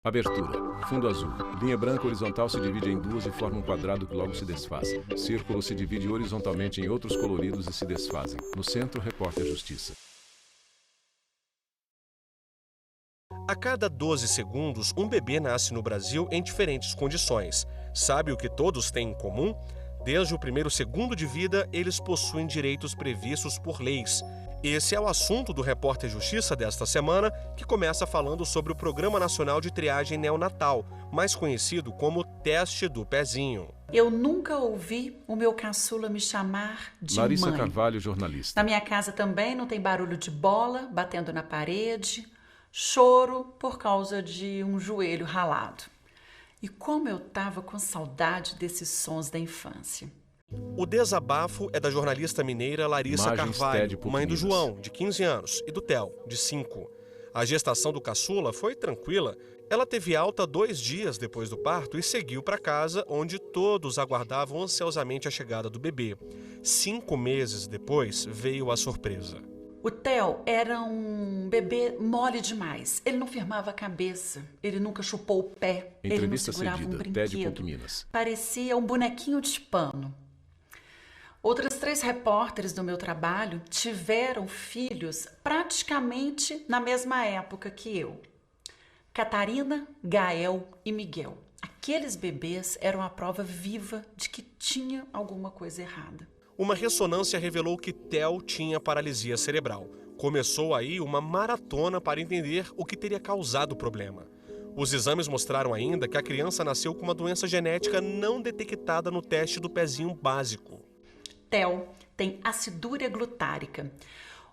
Abertura. Fundo azul. Linha branca horizontal se divide em duas e forma um quadrado que logo se desfaz. Círculo se divide horizontalmente em outros coloridos e se desfazem. No centro, recorte a justiça. A cada 12 segundos, um bebê nasce no Brasil em diferentes condições. Sabe o que todos têm em comum? Desde o primeiro segundo de vida, eles possuem direitos previstos por leis. Esse é o assunto do Repórter Justiça desta semana, que começa falando sobre o Programa Nacional de Triagem Neonatal, mais conhecido como Teste do Pezinho. Eu nunca ouvi o meu caçula me chamar de Larissa mãe. Carvalho, jornalista. Na minha casa também não tem barulho de bola batendo na parede, choro por causa de um joelho ralado. E como eu tava com saudade desses sons da infância. O desabafo é da jornalista mineira Larissa Imagens Carvalho, TED mãe do Minas. João, de 15 anos, e do Theo, de 5. A gestação do caçula foi tranquila. Ela teve alta 2 dias depois do parto e seguiu para casa, onde todos aguardavam ansiosamente a chegada do bebê. 5 meses depois veio a surpresa. O Theo era um bebê mole demais. Ele não firmava a cabeça, ele nunca chupou o pé, ele não Entrevista segurava um cedida. TED brinquedo. Minas. Parecia um bonequinho de pano. Outras 3 repórteres do meu trabalho tiveram filhos praticamente na mesma época que eu. Catarina, Gael e Miguel. Aqueles bebês eram a prova viva de que tinha alguma coisa errada. Uma ressonância revelou que Theo tinha paralisia cerebral. Começou aí uma maratona para entender o que teria causado o problema. Os exames mostraram ainda que a criança nasceu com uma doença genética não detectada no teste do pezinho básico. Theo tem acidúria glutárica,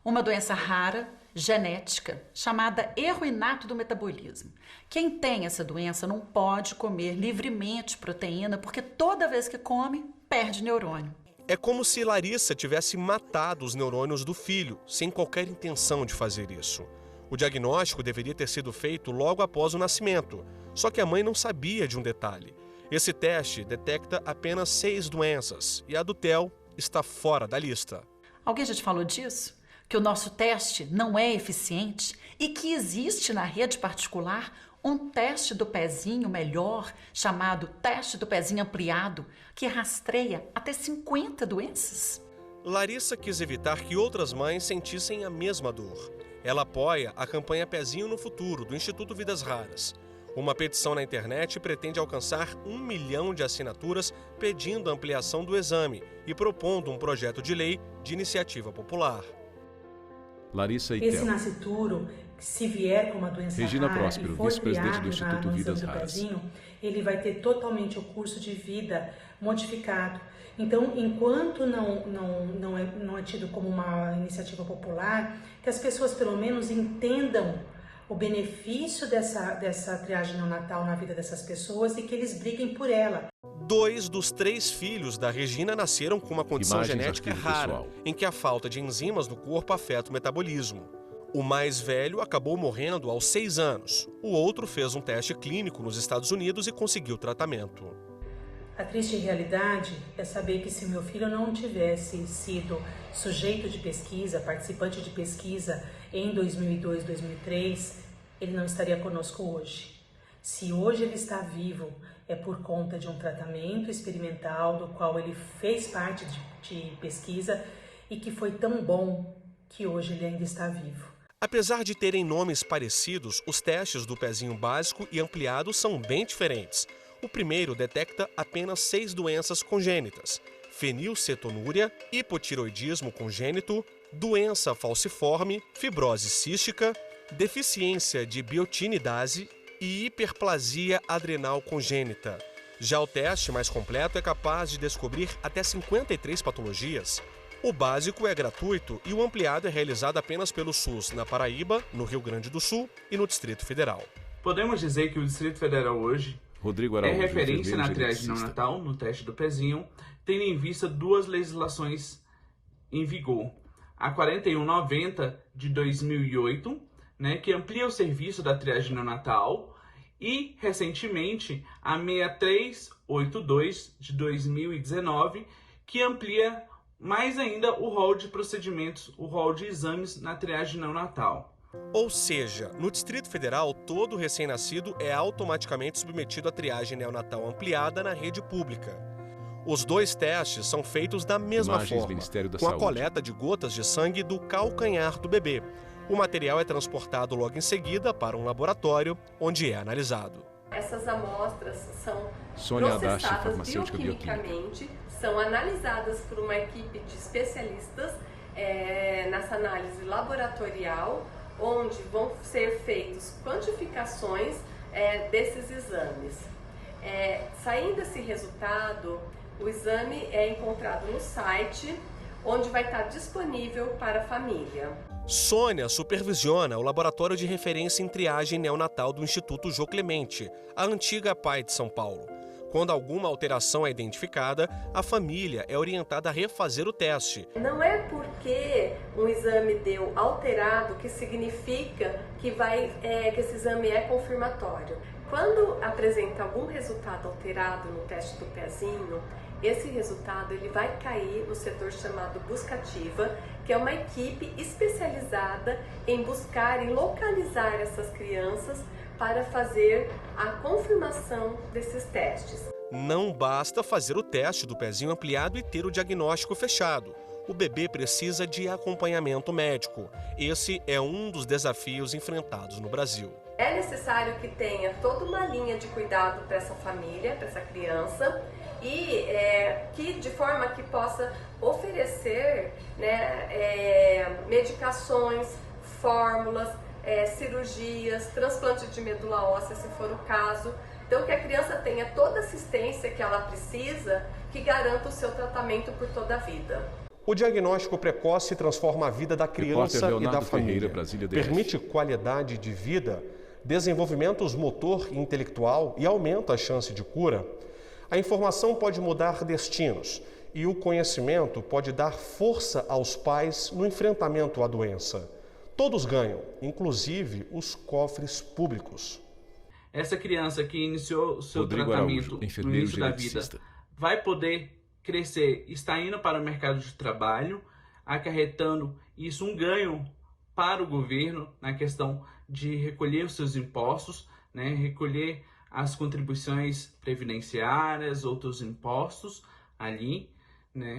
uma doença rara, genética, chamada erro inato do metabolismo. Quem tem essa doença não pode comer livremente proteína porque toda vez que come, perde neurônio. É como se Larissa tivesse matado os neurônios do filho, sem qualquer intenção de fazer isso. O diagnóstico deveria ter sido feito logo após o nascimento, só que a mãe não sabia de um detalhe. Esse teste detecta apenas 6 doenças e a do Theo está fora da lista. Alguém já te falou disso? Que o nosso teste não é eficiente e que existe na rede particular um teste do pezinho melhor, chamado teste do pezinho ampliado, que rastreia até 50 doenças? Larissa quis evitar que outras mães sentissem a mesma dor. Ela apoia a campanha Pezinho no Futuro, do Instituto Vidas Raras. Uma petição na internet pretende alcançar 1 milhão de assinaturas pedindo a ampliação do exame e propondo um projeto de lei de iniciativa popular. Larissa e Esse Theo. nascituro, se vier com uma doença Regina rara Próspero, e for vice-presidente criado do Instituto no Vidas exame do Raras. pezinho, ele vai ter totalmente o curso de vida modificado. Então, enquanto não é tido como uma iniciativa popular, que as pessoas pelo menos entendam o benefício dessa triagem neonatal na vida dessas pessoas e que eles briguem por ela. 2 dos 3 filhos da Regina nasceram com uma condição Imagens, genética arquivo rara, pessoal. em que a falta de enzimas no corpo afeta o metabolismo. O mais velho acabou morrendo aos 6 anos. O outro fez um teste clínico nos Estados Unidos e conseguiu tratamento. A triste realidade é saber que se meu filho não tivesse sido sujeito de pesquisa, participante de pesquisa em 2002, 2003, ele não estaria conosco hoje. Se hoje ele está vivo, é por conta de um tratamento experimental do qual ele fez parte de pesquisa e que foi tão bom que hoje ele ainda está vivo. Apesar de terem nomes parecidos, os testes do pezinho básico e ampliado são bem diferentes. O primeiro detecta apenas 6 doenças congênitas: fenilcetonúria, hipotiroidismo congênito, doença falciforme, fibrose cística, deficiência de biotinidase e hiperplasia adrenal congênita. Já o teste mais completo é capaz de descobrir até 53 patologias. O básico é gratuito e o ampliado é realizado apenas pelo SUS na Paraíba, no Rio Grande do Sul e no Distrito Federal. Podemos dizer que o Distrito Federal hoje Rodrigo é Araújo, referência enfermeiro na triagem geneticista. neonatal, no teste do pezinho, tendo em vista 2 legislações em vigor. A 4190 de 2008, que amplia o serviço da triagem neonatal, e, recentemente, a 6382 de 2019, que amplia mais ainda o rol de procedimentos, o rol de exames na triagem neonatal. Ou seja, no Distrito Federal, todo recém-nascido é automaticamente submetido à triagem neonatal ampliada na rede pública. Os 2 testes são feitos da mesma Imagens, forma, Ministério da com a Saúde. coleta de gotas de sangue do calcanhar do bebê. O material é transportado logo em seguida para um laboratório, onde é analisado. Essas amostras são Sônia Adachi, processadas farmacêutica bioquimicamente, são analisadas por uma equipe de especialistas nessa análise laboratorial, onde vão ser feitas quantificações desses exames. Saindo esse resultado, o exame é encontrado no site, onde vai estar disponível para a família. Sônia supervisiona o laboratório de referência em triagem neonatal do Instituto Jô Clemente, a antiga PAI de São Paulo. Quando alguma alteração é identificada, a família é orientada a refazer o teste. Não é porque um exame deu alterado que significa que esse exame é confirmatório. Quando apresenta algum resultado alterado no teste do pezinho, esse resultado ele vai cair no setor chamado buscativa, que é uma equipe especializada em buscar e localizar essas crianças para fazer a confirmação desses testes. Não basta fazer o teste do pezinho ampliado e ter o diagnóstico fechado. O bebê precisa de acompanhamento médico. Esse é um dos desafios enfrentados no Brasil. É necessário que tenha toda uma linha de cuidado para essa família, para essa criança, e que de forma que possa oferecer medicações, fórmulas, cirurgias, transplante de medula óssea, se for o caso. Então, que a criança tenha toda a assistência que ela precisa, que garanta o seu tratamento por toda a vida. O diagnóstico precoce transforma a vida da criança e da família. Permite qualidade de vida, desenvolvimentos motor e intelectual e aumenta a chance de cura. A informação pode mudar destinos e o conhecimento pode dar força aos pais no enfrentamento à doença. Todos ganham, inclusive os cofres públicos. Essa criança que iniciou o seu Rodrigo tratamento Araújo, no início da vida geneticista. vai poder crescer, está indo para o mercado de trabalho, acarretando isso um ganho para o governo na questão de recolher os seus impostos, recolher as contribuições previdenciárias, outros impostos ali,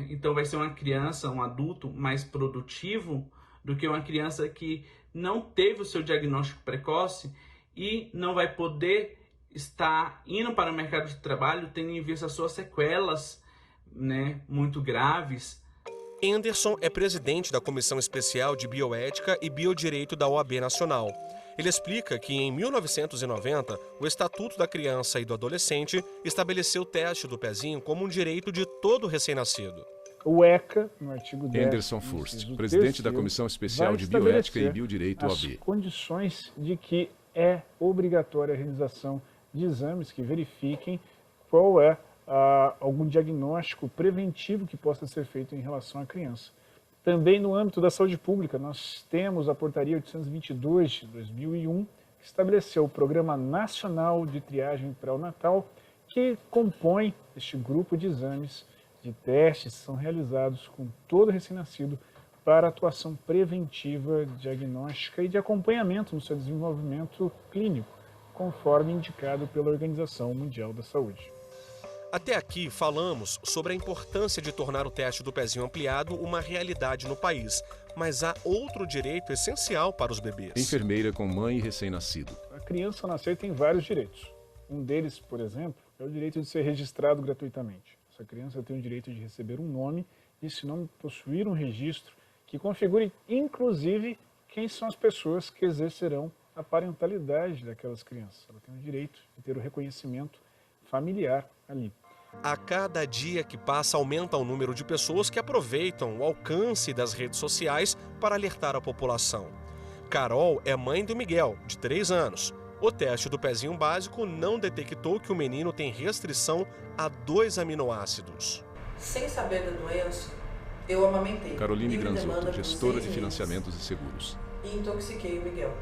Então vai ser uma criança, um adulto mais produtivo do que uma criança que não teve o seu diagnóstico precoce e não vai poder estar indo para o mercado de trabalho tendo em vista as suas sequelas, muito graves. Anderson é presidente da Comissão Especial de Bioética e Biodireito da OAB Nacional. Ele explica que em 1990, o Estatuto da Criança e do Adolescente estabeleceu o teste do pezinho como um direito de todo recém-nascido. O ECA, no artigo 10, Anderson Furst, presidente da Comissão Especial de Bioética e Biodireito OAB. As condições de que é obrigatória a realização de exames que verifiquem qual é algum diagnóstico preventivo que possa ser feito em relação à criança. Também no âmbito da saúde pública, nós temos a Portaria 822 de 2001, que estabeleceu o Programa Nacional de Triagem Pré-Natal, que compõe este grupo de exames, de testes que são realizados com todo recém-nascido para atuação preventiva, diagnóstica e de acompanhamento no seu desenvolvimento clínico, conforme indicado pela Organização Mundial da Saúde. Até aqui falamos sobre a importância de tornar o teste do pezinho ampliado uma realidade no país, mas há outro direito essencial para os bebês. Enfermeira com mãe e recém-nascido. A criança ao nascer tem vários direitos. Um deles, por exemplo, é o direito de ser registrado gratuitamente. Essa criança tem o direito de receber um nome e esse nome possuir um registro que configure, inclusive, quem são as pessoas que exercerão a parentalidade daquelas crianças. Ela tem o direito de ter o reconhecimento familiar ali. A cada dia que passa, aumenta o número de pessoas que aproveitam o alcance das redes sociais para alertar a população. Carol é mãe do Miguel, de 3 anos. O teste do pezinho básico não detectou que o menino tem restrição a 2 aminoácidos. Sem saber da doença, eu amamentei. Caroline Granzotto, gestora de financiamentos e seguros. E intoxiquei o Miguel.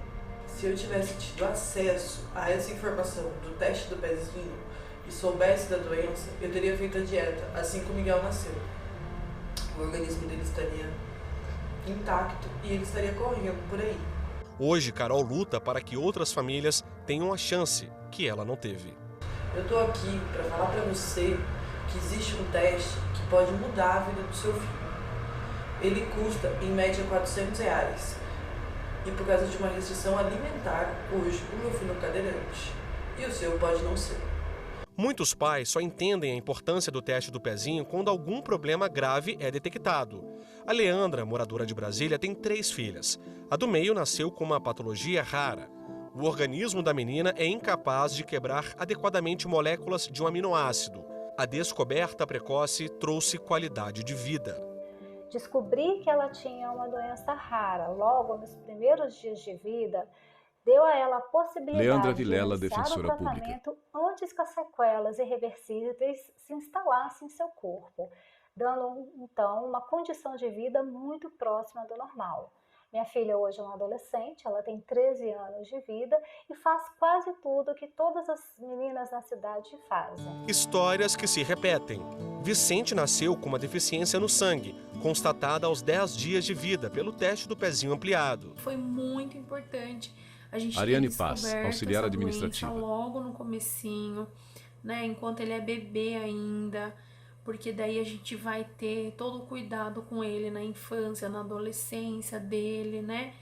Se eu tivesse tido acesso a essa informação do teste do pezinho e soubesse da doença, eu teria feito a dieta assim que o Miguel nasceu. O organismo dele estaria intacto e ele estaria correndo por aí. Hoje, Carol luta para que outras famílias tenham a chance que ela não teve. Eu estou aqui para falar para você que existe um teste que pode mudar a vida do seu filho. Ele custa, em média, R$400. E por causa de uma restrição alimentar, hoje o meu filho é cadeirante. E o seu pode não ser. Muitos pais só entendem a importância do teste do pezinho quando algum problema grave é detectado. A Leandra, moradora de Brasília, tem 3 filhas. A do meio nasceu com uma patologia rara. O organismo da menina é incapaz de quebrar adequadamente moléculas de um aminoácido. A descoberta precoce trouxe qualidade de vida. Descobrir que ela tinha uma doença rara logo nos primeiros dias de vida deu a ela a possibilidade Leandra Vilela, de iniciar defensora o tratamento antes que as sequelas irreversíveis se instalassem em seu corpo, dando então uma condição de vida muito próxima do normal. Minha filha hoje é uma adolescente, ela tem 13 anos de vida e faz quase tudo que todas as meninas na cidade fazem. Histórias que se repetem. Vicente nasceu com uma deficiência no sangue, constatada aos 10 dias de vida pelo teste do pezinho ampliado. Foi muito importante a gente Ariane ter Paz, descoberto auxiliar essa administrativa. doença logo no comecinho, né, enquanto ele é bebê ainda, porque daí a gente vai ter todo o cuidado com ele na infância, na adolescência dele, né,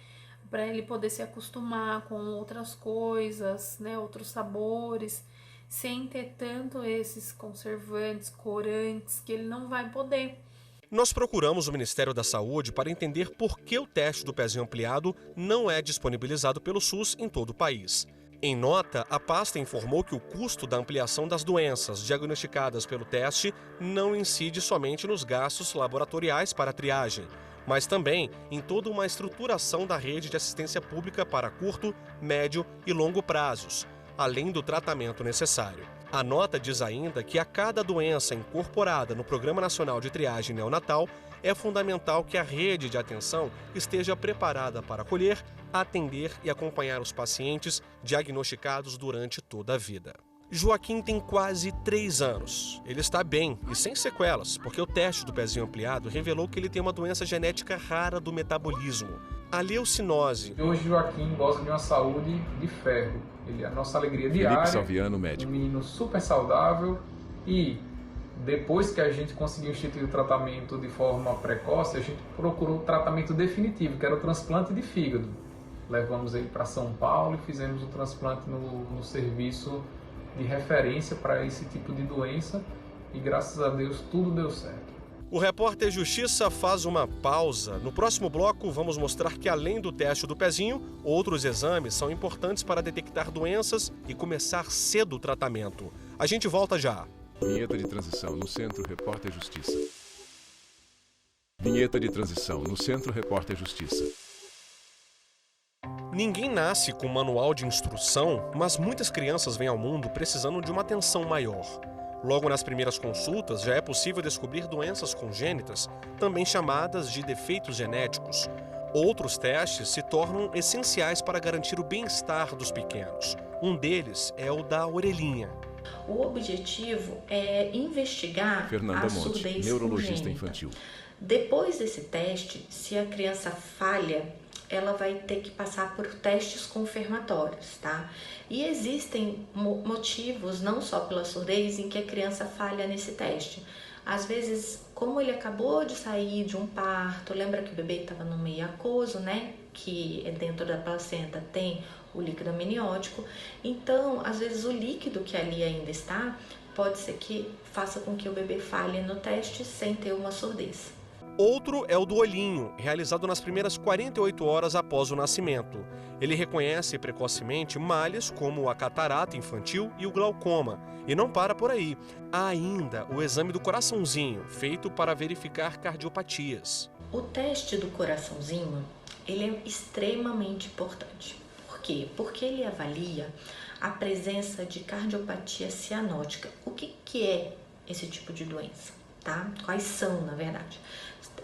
para ele poder se acostumar com outras coisas, né, outros sabores, sem ter tanto esses conservantes, corantes, que ele não vai poder. Nós procuramos o Ministério da Saúde para entender por que o teste do pezinho ampliado não é disponibilizado pelo SUS em todo o país. Em nota, a pasta informou que o custo da ampliação das doenças diagnosticadas pelo teste não incide somente nos gastos laboratoriais para a triagem, mas também em toda uma estruturação da rede de assistência pública para curto, médio e longo prazos, além do tratamento necessário. A nota diz ainda que a cada doença incorporada no Programa Nacional de Triagem Neonatal, é fundamental que a rede de atenção esteja preparada para acolher, atender e acompanhar os pacientes diagnosticados durante toda a vida. Joaquim tem quase 3 anos. Ele está bem e sem sequelas, porque o teste do pezinho ampliado revelou que ele tem uma doença genética rara do metabolismo, a leucinose. Hoje Joaquim goza de uma saúde de ferro. Ele é a nossa alegria diária. Felipe Salviano, médico. Um menino super saudável e depois que a gente conseguiu instituir o tratamento de forma precoce, a gente procurou o tratamento definitivo, que era o transplante de fígado. Levamos ele para São Paulo e fizemos o transplante no serviço de referência para esse tipo de doença e graças a Deus tudo deu certo. O repórter Justiça faz uma pausa. No próximo bloco, vamos mostrar que, além do teste do pezinho, outros exames são importantes para detectar doenças e começar cedo o tratamento. A gente volta já. Vinheta de transição no Centro Repórter Justiça. Vinheta de transição no Centro Repórter Justiça. Ninguém nasce com manual de instrução, mas muitas crianças vêm ao mundo precisando de uma atenção maior. Logo nas primeiras consultas, já é possível descobrir doenças congênitas, também chamadas de defeitos genéticos. Outros testes se tornam essenciais para garantir o bem-estar dos pequenos. Um deles é o da orelhinha. O objetivo é investigar Fernanda a Monte, surdez neurologista congênita. infantil. Depois desse teste, se a criança falha, ela vai ter que passar por testes confirmatórios, tá? E existem motivos, não só pela surdez, em que a criança falha nesse teste. Às vezes, como ele acabou de sair de um parto, lembra que o bebê estava no meio aquoso, né? Que dentro da placenta tem o líquido amniótico. Então, às vezes, o líquido que ali ainda está, pode ser que faça com que o bebê falhe no teste sem ter uma surdez. Outro é o do olhinho, realizado nas primeiras 48 horas após o nascimento. Ele reconhece precocemente males como a catarata infantil e o glaucoma. E não para por aí. Há ainda o exame do coraçãozinho, feito para verificar cardiopatias. O teste do coraçãozinho, ele é extremamente importante. Por quê? Porque ele avalia a presença de cardiopatia cianótica. O que é esse tipo de doença? Tá? Quais são, na verdade?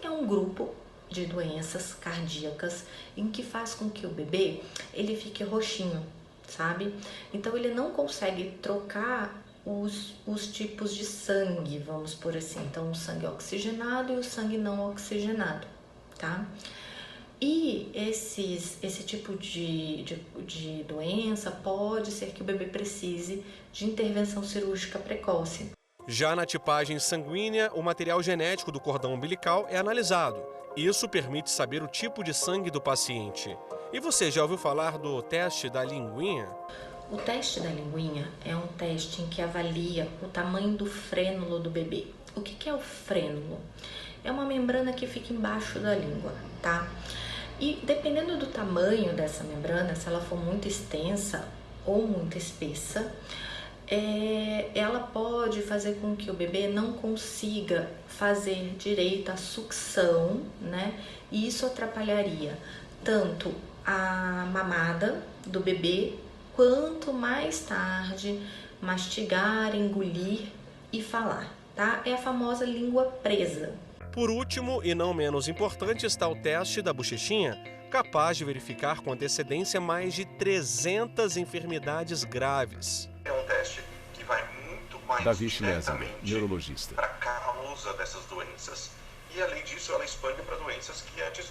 É um grupo de doenças cardíacas em que faz com que o bebê ele fique roxinho, sabe? Então ele não consegue trocar os tipos de sangue, vamos por assim. Então o sangue oxigenado e o sangue não oxigenado, tá? E esse tipo de doença pode ser que o bebê precise de intervenção cirúrgica precoce. Já na tipagem sanguínea, o material genético do cordão umbilical é analisado. Isso permite saber o tipo de sangue do paciente. E você já ouviu falar do teste da linguinha? O teste da linguinha é um teste em que avalia o tamanho do frênulo do bebê. O que é o frênulo? É uma membrana que fica embaixo da língua, tá? E dependendo do tamanho dessa membrana, se ela for muito extensa ou muito espessa, ela pode fazer com que o bebê não consiga fazer direito à sucção, né? E isso atrapalharia tanto a mamada do bebê, quanto mais tarde mastigar, engolir e falar, tá? É a famosa língua presa. Por último, e não menos importante, está o teste da bochechinha, capaz de verificar com antecedência mais de 300 enfermidades graves. É um teste que vai muito mais Davi Schlesinger, neurologista. para a causa dessas doenças. E, além disso, ela expande para doenças que antes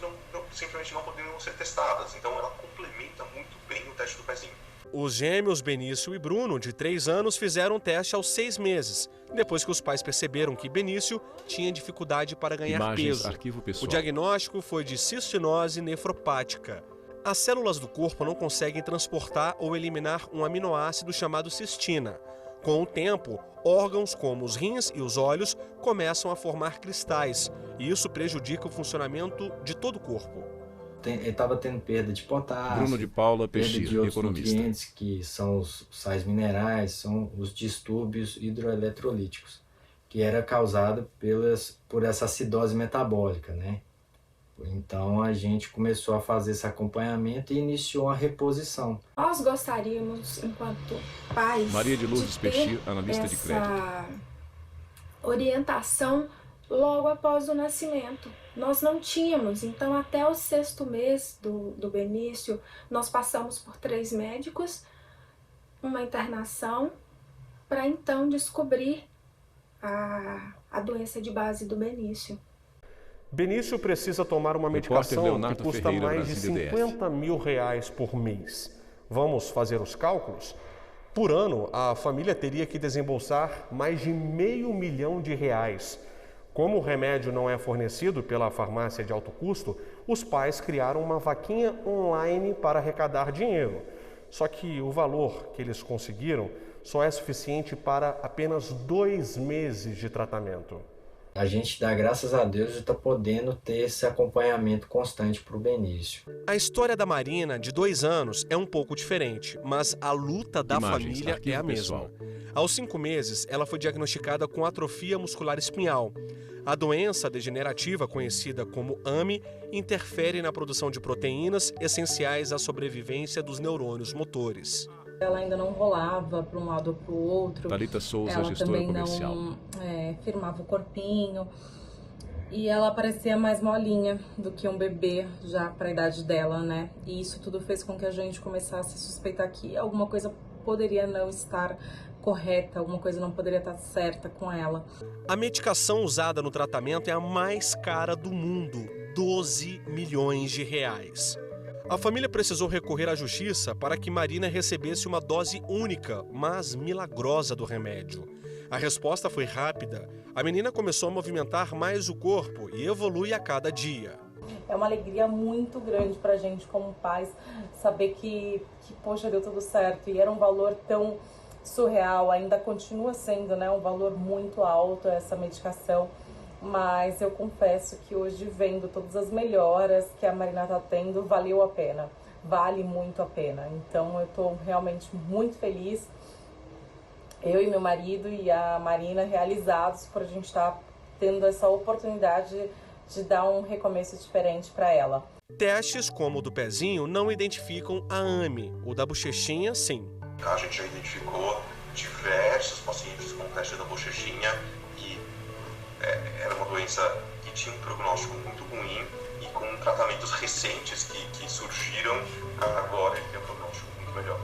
simplesmente não poderiam ser testadas. Então, ela complementa muito bem o teste do pezinho. Os gêmeos Benício e Bruno, de 3 anos, fizeram o teste aos 6 meses, depois que os pais perceberam que Benício tinha dificuldade para ganhar Imagens, peso. arquivo pessoal. O diagnóstico foi de cistinose nefropática. As células do corpo não conseguem transportar ou eliminar um aminoácido chamado cistina. Com o tempo, órgãos como os rins e os olhos começam a formar cristais, e isso prejudica o funcionamento de todo o corpo. Ele estava tendo perda de potássio, Bruno de Paula perda Peixir, de outros economista. nutrientes, que são os sais minerais, são os distúrbios hidroeletrolíticos, que era causado por essa acidose metabólica, né? Então a gente começou a fazer esse acompanhamento e iniciou a reposição. Nós gostaríamos, enquanto pais, Maria de Lourdes Peixir, analista de crédito. essa orientação logo após o nascimento. Nós não tínhamos, então até o 6º mês do Benício, nós passamos por 3 médicos, uma internação, para então descobrir a doença de base do Benício. Benício precisa tomar uma medicação Leonardo que custa Ferreira, mais de Brasília DF. 50 mil reais por mês. Vamos fazer os cálculos? Por ano, a família teria que desembolsar mais de R$500 mil. Como o remédio não é fornecido pela farmácia de alto custo, os pais criaram uma vaquinha online para arrecadar dinheiro. Só que o valor que eles conseguiram só é suficiente para apenas 2 meses de tratamento. A gente dá graças a Deus de estar podendo ter esse acompanhamento constante para o Benício. A história da Marina, de 2 anos, é um pouco diferente, mas a luta da Imagens, família é a arquivo mesma. pessoal. Aos 5 meses, ela foi diagnosticada com atrofia muscular espinhal. A doença degenerativa, conhecida como AME, interfere na produção de proteínas essenciais à sobrevivência dos neurônios motores. Ela ainda não rolava para um lado ou para o outro. Thalita Souza, ela gestora também comercial. não firmava o corpinho. E ela parecia mais molinha do que um bebê já para a idade dela, né? E isso tudo fez com que a gente começasse a suspeitar que alguma coisa poderia não estar correta, alguma coisa não poderia estar certa com ela. A medicação usada no tratamento é a mais cara do mundo, R$12 milhões. A família precisou recorrer à justiça para que Marina recebesse uma dose única, mas milagrosa do remédio. A resposta foi rápida. A menina começou a movimentar mais o corpo e evolui a cada dia. É uma alegria muito grande pra gente como pais saber que poxa, deu tudo certo. E era um valor tão surreal, ainda continua sendo, né, um valor muito alto essa medicação. Mas eu confesso que hoje, vendo todas as melhoras que a Marina está tendo, valeu a pena. Vale muito a pena. Então eu estou realmente muito feliz. Eu e meu marido e a Marina realizados por a gente estar tendo essa oportunidade de dar um recomeço diferente para ela. Testes como o do pezinho não identificam a AME, o da bochechinha sim. A gente já identificou diversos pacientes com teste da bochechinha e era uma doença que tinha um prognóstico muito ruim e com tratamentos recentes que surgiram, agora ele tem um prognóstico muito melhor.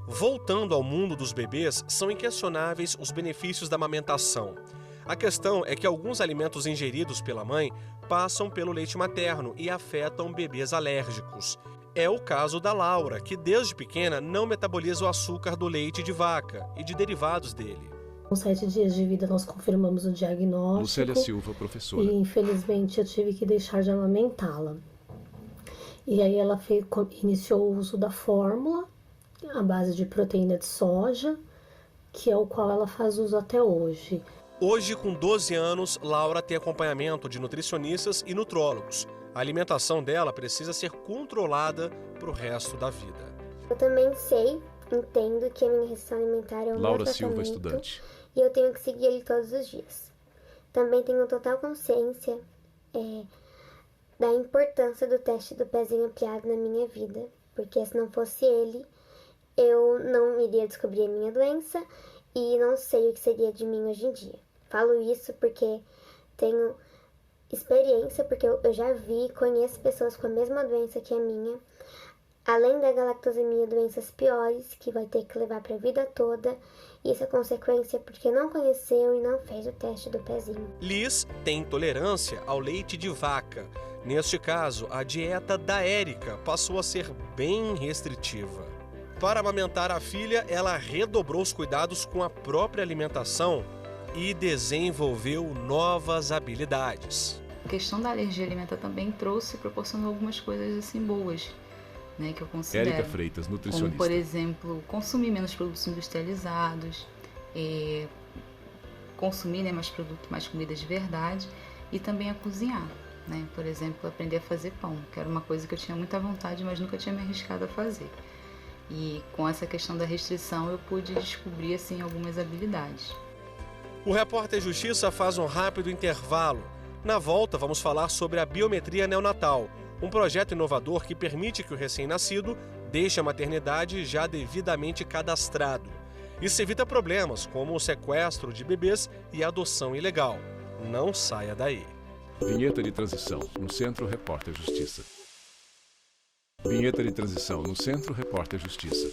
Voltando ao mundo dos bebês, são inquestionáveis os benefícios da amamentação. A questão é que alguns alimentos ingeridos pela mãe passam pelo leite materno e afetam bebês alérgicos. É o caso da Laura, que desde pequena não metaboliza o açúcar do leite de vaca e de derivados dele. Com 7 dias de vida nós confirmamos o diagnóstico. Lucélia Silva, professora. E infelizmente eu tive que deixar de amamentá-la. E aí ela iniciou o uso da fórmula, à base de proteína de soja, que é o qual ela faz uso até hoje. Hoje, com 12 anos, Laura tem acompanhamento de nutricionistas e nutrólogos. A alimentação dela precisa ser controlada para o resto da vida. Eu também entendo que a minha restrição alimentar é um Laura Silva, estudante. E eu tenho que seguir ele todos os dias. Também tenho total consciência da importância do teste do pezinho ampliado na minha vida, porque se não fosse ele, eu não iria descobrir a minha doença e não sei o que seria de mim hoje em dia. Falo isso porque tenho experiência, porque eu já conheço pessoas com a mesma doença que a minha, além da galactosemia, doenças piores, que vai ter que levar para a vida toda, e isso é consequência porque não conheceu e não fez o teste do pezinho. Liz tem intolerância ao leite de vaca. Neste caso, a dieta da Érica passou a ser bem restritiva. Para amamentar a filha, ela redobrou os cuidados com a própria alimentação e desenvolveu novas habilidades. A questão da alergia alimentar também proporcionou algumas coisas assim boas, né, que eu considero. Érica Freitas, nutricionista. Como, por exemplo, consumir menos produtos industrializados, consumir mais comidas de verdade e também a cozinhar, né? Por exemplo, aprender a fazer pão, que era uma coisa que eu tinha muita vontade, mas nunca tinha me arriscado a fazer. E com essa questão da restrição eu pude descobrir assim algumas habilidades. O Repórter Justiça faz um rápido intervalo. Na volta, vamos falar sobre a biometria neonatal, um projeto inovador que permite que o recém-nascido deixe a maternidade já devidamente cadastrado. Isso evita problemas como o sequestro de bebês e a adoção ilegal. Não saia daí. Vinheta de transição no Centro Repórter Justiça. Vinheta de transição no Centro Repórter Justiça.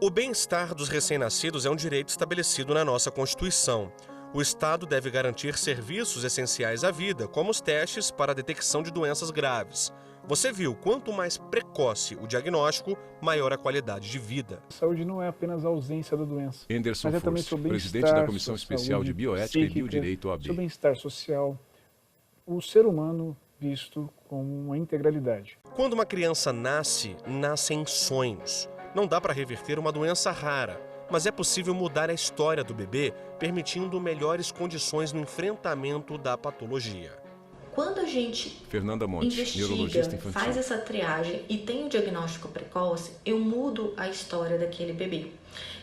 O bem-estar dos recém-nascidos é um direito estabelecido na nossa Constituição. O Estado deve garantir serviços essenciais à vida, como os testes para a detecção de doenças graves. Você viu, quanto mais precoce o diagnóstico, maior a qualidade de vida. Saúde não é apenas a ausência da doença. Anderson mas é também Force, presidente da Comissão Especial de Bioética e Biodireito OAB. Seu bem-estar social, o ser humano visto como uma integralidade. Quando uma criança nasce, nascem sonhos. Não dá para reverter uma doença rara, mas é possível mudar a história do bebê, permitindo melhores condições no enfrentamento da patologia. Quando a gente Fernanda Montes, investiga, faz essa triagem e tem o diagnóstico precoce, eu mudo a história daquele bebê.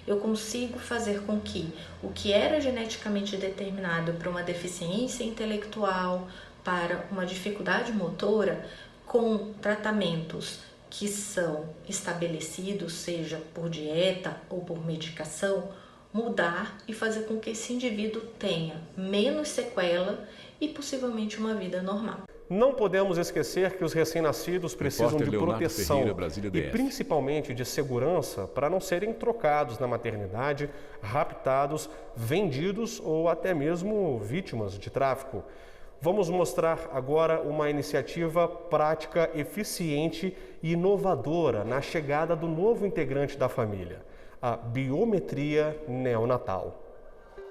Eu consigo fazer com que o que era geneticamente determinado para uma deficiência intelectual, para uma dificuldade motora, com tratamentos que são estabelecidos, seja por dieta ou por medicação, mudar e fazer com que esse indivíduo tenha menos sequela e possivelmente uma vida normal. Não podemos esquecer que os recém-nascidos precisam de proteção e principalmente de segurança para não serem trocados na maternidade, raptados, vendidos ou até mesmo vítimas de tráfico. Vamos mostrar agora uma iniciativa prática, eficiente e inovadora na chegada do novo integrante da família, a biometria neonatal.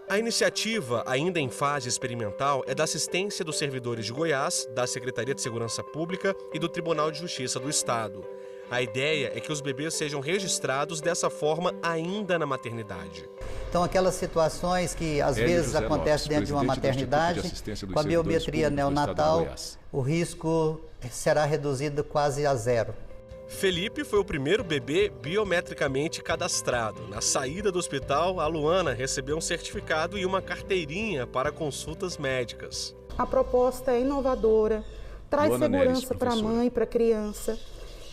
A iniciativa, ainda em fase experimental, é da assistência dos servidores de Goiás, da Secretaria de Segurança Pública e do Tribunal de Justiça do Estado. A ideia é que os bebês sejam registrados dessa forma ainda na maternidade. Então, aquelas situações que às vezes acontecem dentro de uma maternidade, com a biometria neonatal, o risco será reduzido quase a zero. Felipe foi o primeiro bebê biometricamente cadastrado. Na saída do hospital, a Luana recebeu um certificado e uma carteirinha para consultas médicas. A proposta é inovadora, traz segurança para a mãe, para a criança.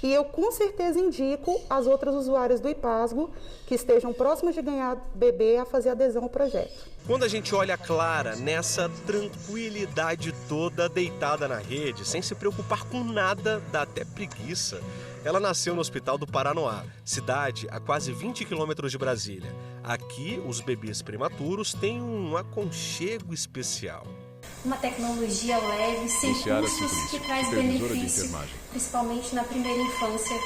E eu com certeza indico as outras usuárias do IPASGO que estejam próximas de ganhar bebê a fazer adesão ao projeto. Quando a gente olha a Clara nessa tranquilidade toda deitada na rede, sem se preocupar com nada, dá até preguiça. Ela nasceu no Hospital do Paranoá, cidade a quase 20 quilômetros de Brasília. Aqui, os bebês prematuros têm um aconchego especial. uma tecnologia leve, sem custos, que traz benefício, principalmente na primeira infância,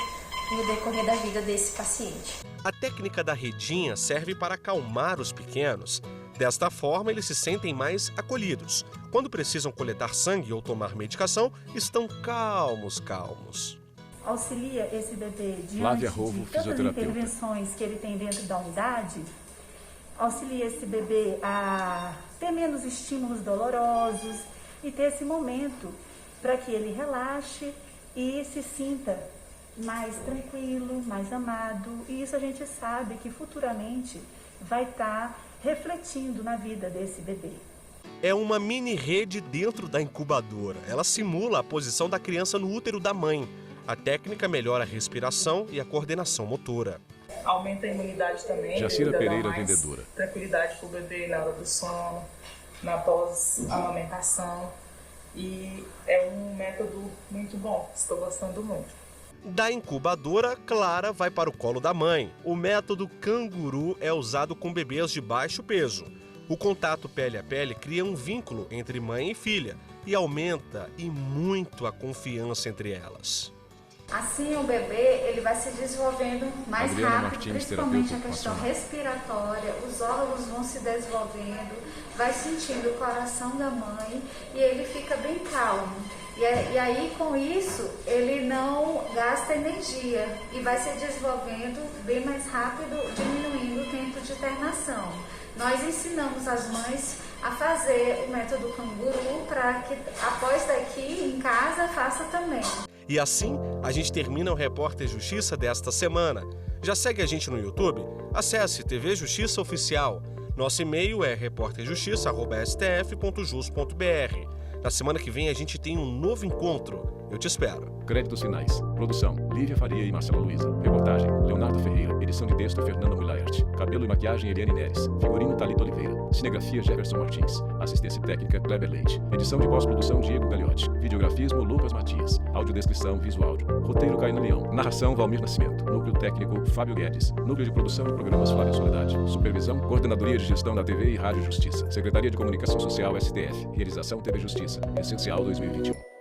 no decorrer da vida desse paciente. A técnica da redinha serve para acalmar os pequenos. Desta forma, eles se sentem mais acolhidos. Quando precisam coletar sangue ou tomar medicação, estão calmos. Auxilia esse bebê diante de todas as intervenções que ele tem dentro da unidade, auxilia esse bebê a ter menos estímulos dolorosos e ter esse momento para que ele relaxe e se sinta mais tranquilo, mais amado. E isso a gente sabe que futuramente vai estar refletindo na vida desse bebê. É uma mini rede dentro da incubadora. Ela simula a posição da criança no útero da mãe. A técnica melhora a respiração e a coordenação motora. Aumenta a imunidade também. Jacira Pereira, vendedora. Tranquilidade para o bebê na hora do sono, na pós-amamentação. E é um método muito bom, estou gostando muito. Da incubadora, Clara vai para o colo da mãe. O método canguru é usado com bebês de baixo peso. O contato pele a pele cria um vínculo entre mãe e filha e aumenta e muito a confiança entre elas. Assim, o bebê ele vai se desenvolvendo mais rápido, principalmente a questão respiratória, os órgãos vão se desenvolvendo, vai sentindo o coração da mãe e ele fica bem calmo. E aí, com isso, ele não gasta energia e vai se desenvolvendo bem mais rápido, diminuindo o tempo de internação. Nós ensinamos as mães a fazer o método canguru para que, após daqui, em casa, faça também. E assim, a gente termina o Repórter Justiça desta semana. Já segue a gente no YouTube? Acesse TV Justiça Oficial. Nosso e-mail é reporterjustiça@stf.jus.br. Na semana que vem a gente tem um novo encontro. Eu te espero. Créditos finais. Produção: Lívia Faria e Marcela Luiza. Reportagem: Leonardo Ferreira. Edição de texto: Fernanda Mulaert. Cabelo e maquiagem: Eliane Neres. Figurino: Thalita Oliveira. Cinegrafia: Jefferson Martins. Assistência técnica: Kleber Leite. Edição de pós-produção: Diego Gagliotti. Videografismo: Lucas Matias. Audiodescrição: Visuáudio. Roteiro: Caíno Leão. Narração: Valmir Nascimento. Núcleo técnico: Fábio Guedes. Núcleo de produção de programas: Flávia Soledade. Supervisão: Coordenadoria de Gestão da TV e Rádio Justiça. Secretaria de Comunicação Social: STF. Realização: TV Justiça. Essencial 2021.